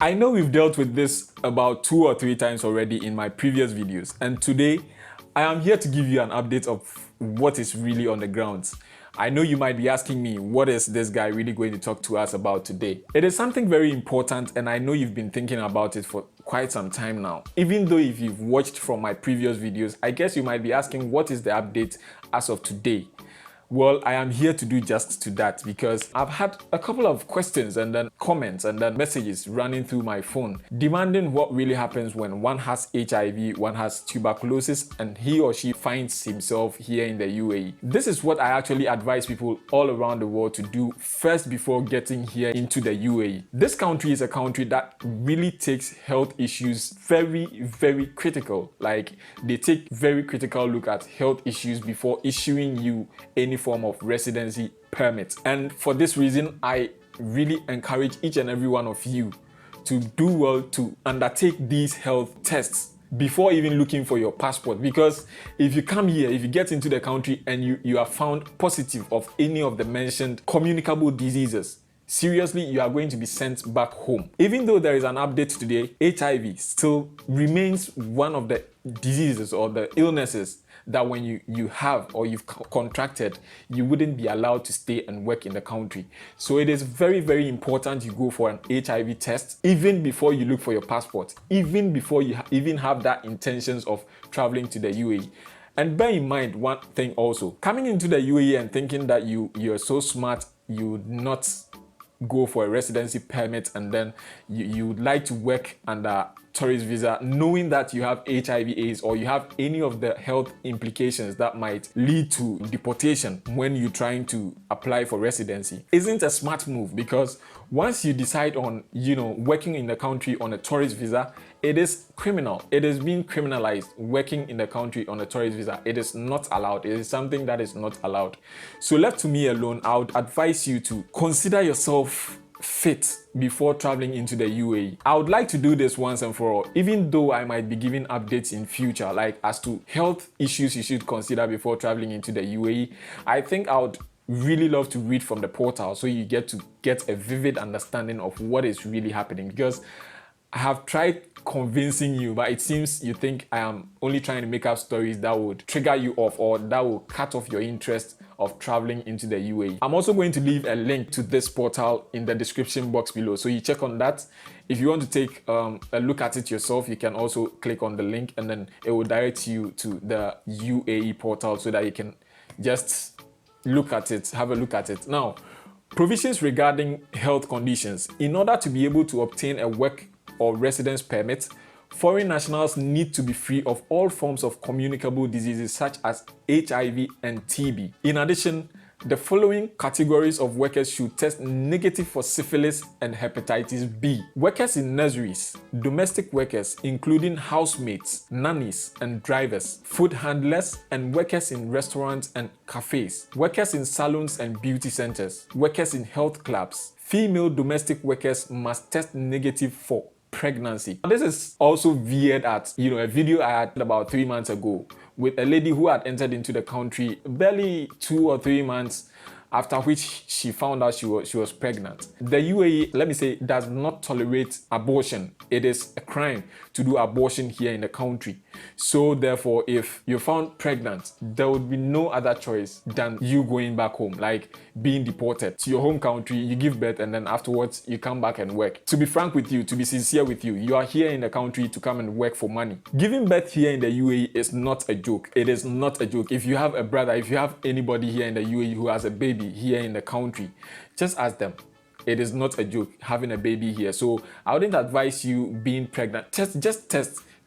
I know we've dealt with this about 2 or 3 times already in my previous videos, and today I am here to give you an update of what is really on the ground. I know you might be asking me, what is this guy really going to talk to us about today? It is something very important, and I know you've been thinking about it for quite some time now. Even though if you've watched from my previous videos, I guess you might be asking, what is the update as of today? Well, I am here to do just to that because I've had a couple of questions and then comments and then messages running through my phone demanding what really happens when one has HIV, one has tuberculosis, and he or she finds himself here in the UAE. This is what I actually advise people all around the world to do first before getting here into the UAE. This country is a country that really takes health issues very critical. Like, they take very critical look at health issues before issuing you any form of residency permit. And for this reason, I really encourage each and every one of you to do well to undertake these health tests before even looking for your passport, because if you come here, if you get into the country and you are found positive of any of the mentioned communicable diseases, seriously, you are going to be sent back home. Even though there is an update today, HIV still remains one of the diseases or the illnesses that when you have or you've contracted, you wouldn't be allowed to stay and work in the country. So it is very important you go for an HIV test even before you look for your passport, even before you even have that intentions of traveling to the UAE. And bear in mind one thing also, coming into the UAE and thinking that you're so smart, you would not go for a residency permit and then you would like to work under tourist visa, knowing that you have HIV/AIDS or you have any of the health implications that might lead to deportation when you're trying to apply for residency, isn't a smart move. Because once you decide on, working in the country on a tourist visa, it is criminal. It is being criminalized. Working in the country on a tourist visa, it is not allowed. It is something that is not allowed. So left to me alone, I would advise you to consider yourself fit before traveling into the UAE. I would like to do this once and for all, even though I might be giving updates in future, like as to health issues you should consider before traveling into the UAE. I think I would really love to read from the portal so you get a vivid understanding of what is really happening, because I have tried convincing you, but it seems you think I am only trying to make up stories that would trigger you off or that will cut off your interest of traveling into the UAE. I'm also going to leave a link to this portal in the description box below, so you check on that. If you want to take a look at it yourself, you can also click on the link and then it will direct you to the UAE portal so that you can just look at it, have a look at it. Now, provisions regarding health conditions. In order to be able to obtain a work or residence permit, foreign nationals need to be free of all forms of communicable diseases such as HIV and TB. In addition, the following categories of workers should test negative for syphilis and hepatitis B. Workers in nurseries, domestic workers including housemates, nannies and drivers, food handlers, and workers in restaurants and cafes, workers in salons and beauty centers, workers in health clubs. Female domestic workers must test negative for pregnancy. This is also veered at a video I had about 3 months ago with a lady who had entered into the country barely 2 or 3 months, after which she found out she was pregnant. The UAE, let me say, does not tolerate abortion. It is a crime to do abortion here in the country. So therefore, if you're found pregnant, there would be no other choice than you going back home, like being deported to your home country. You give birth and then afterwards you come back and work. To be frank with you, to be sincere with you, you are here in the country to come and work for money. Giving birth here in the UAE is not a joke. It is not a joke. If you have a brother, if you have anybody here in the UAE who has a baby here in the country, just ask them. It is not a joke having a baby here. So I wouldn't advise you being pregnant. Just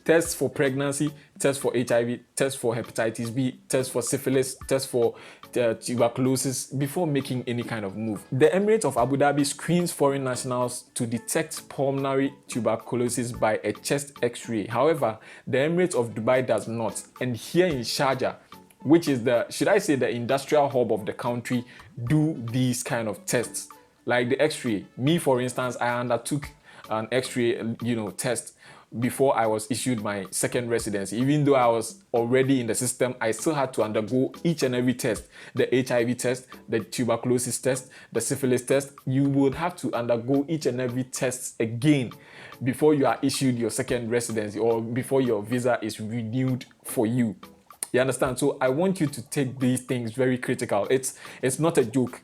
test for pregnancy, test for HIV, test for hepatitis B, test for syphilis, test for tuberculosis before making any kind of move. The Emirate of Abu Dhabi screens foreign nationals to detect pulmonary tuberculosis by a chest x-ray. However, the Emirate of Dubai does not. And here in Sharjah, which is the industrial hub of the country, do these kind of tests. Like the x-ray. Me, for instance, I undertook an x-ray test before I was issued my second residency. Even though I was already in the system, I still had to undergo each and every test. The HIV test, the tuberculosis test, the syphilis test. You would have to undergo each and every test again before you are issued your second residency or before your visa is renewed for you. You understand? So I want you to take these things very critical. It's not a joke.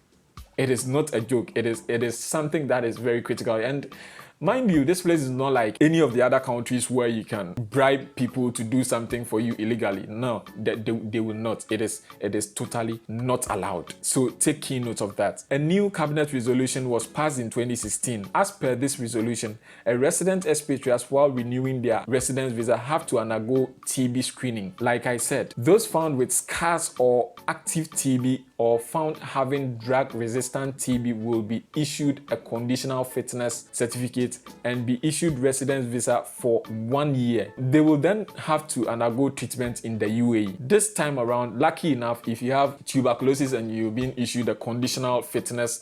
It is not a joke. It is something that is very critical. And mind you, this place is not like any of the other countries where you can bribe people to do something for you illegally. No, they will not. It is totally not allowed. So take key note of that. A new cabinet resolution was passed in 2016. As per this resolution, a resident expatriates while renewing their residence visa have to undergo TB screening. Like I said, those found with scarce or active TB or found having drug-resistant TB will be issued a conditional fitness certificate and be issued residence visa for 1 year. They will then have to undergo treatment in the UAE. This time around, lucky enough, if you have tuberculosis and you've been issued a conditional fitness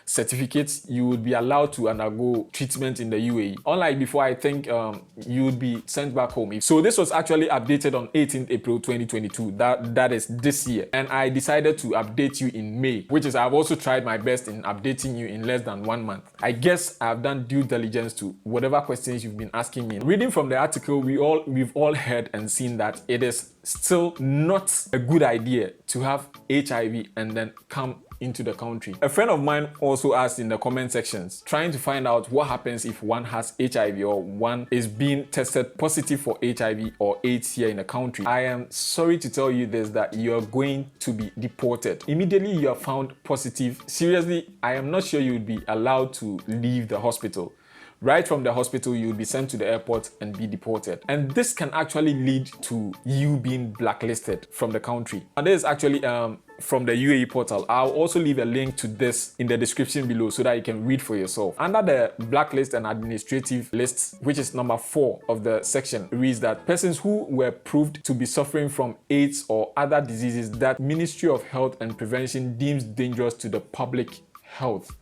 certificates, you would be allowed to undergo treatment in the UAE. Unlike before, I think you would be sent back home. So this was actually updated on 18th April 2022. That is this year. And I decided to update you in May, which is I've also tried my best in updating you in less than 1 month. I guess I've done due diligence to whatever questions you've been asking me. Reading from the article, we've all heard and seen that it is still not a good idea to have HIV and then come into the country. A friend of mine also asked in the comment sections, trying to find out what happens if one has HIV or one is being tested positive for HIV or AIDS here in the country. I am sorry to tell you this, that you are going to be deported. Immediately you are found positive. Seriously, I am not sure you would be allowed to leave the hospital. Right from the hospital, you will be sent to the airport and be deported. And this can actually lead to you being blacklisted from the country. And this is actually from the UAE portal. I'll also leave a link to this in the description below so that you can read for yourself. Under the blacklist and administrative lists, which is number 4 of the section, reads that persons who were proved to be suffering from AIDS or other diseases that Ministry of Health and Prevention deems dangerous to the public health.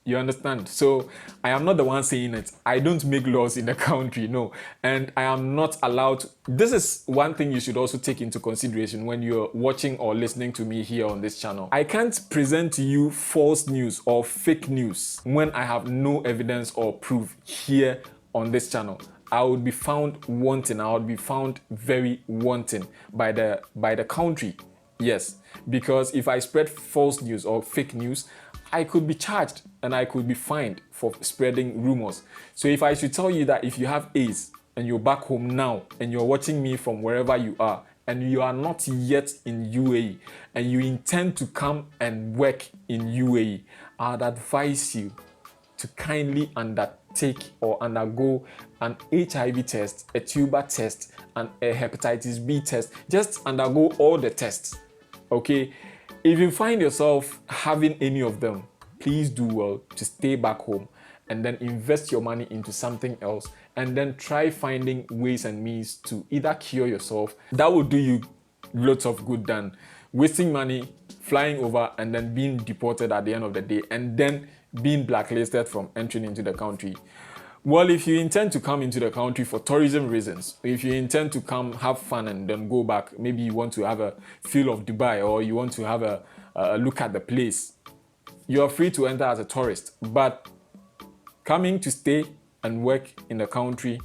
You understand? So I am not the one saying it. I don't make laws in the country, no. And I am not allowed to. This is one thing you should also take into consideration when you're watching or listening to me here on this channel. I can't present to you false news or fake news when I have no evidence or proof here on this channel. I would be found wanting. I would be found very wanting by the country. Yes, because if I spread false news or fake news, I could be charged and I could be fined for spreading rumors. So if I should tell you that if you have AIDS and you're back home now and you're watching me from wherever you are and you are not yet in UAE and you intend to come and work in UAE, I'd advise you to kindly undertake or undergo an HIV test, a tuber test, and a hepatitis B test. Just undergo all the tests, okay? If you find yourself having any of them, please do well to stay back home and then invest your money into something else and then try finding ways and means to either cure yourself. That will do you lots of good than wasting money, flying over and then being deported at the end of the day and then being blacklisted from entering into the country. Well, if you intend to come into the country for tourism reasons, if you intend to come have fun and then go back, maybe you want to have a feel of Dubai or you want to have a look at the place, you are free to enter as a tourist. But coming to stay and work in the country,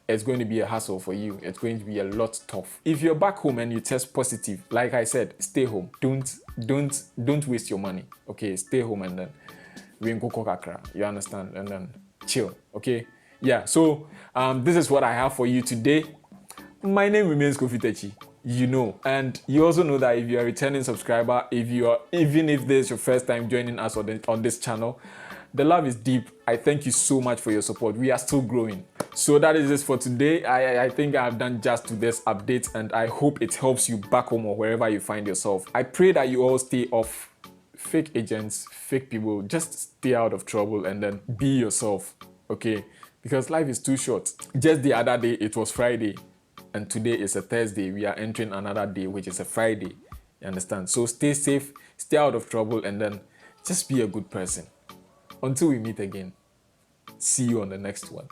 it's going to be a hassle for you. It's going to be a lot tough. If you're back home and you test positive, like I said, stay home. Don't waste your money. Okay, stay home and then you understand, and then chill. Okay, yeah. So this is what I have for you today. My name remains Kofi, you know, and you also know that if you're a returning subscriber, even if this is your first time joining us on this channel, the love is deep. I thank you so much for your support. We are still growing. So that is it for today. I think I've done just to this update, and I hope it helps you back home or wherever you find yourself. I pray that you all stay off fake agents, fake people. Just stay out of trouble and then be yourself, okay? Because life is too short. Just the other day it was Friday and today is a Thursday. We are entering another day, which is a Friday. You understand? So stay safe, stay out of trouble, and then just be a good person. Until we meet again, See you on the next one.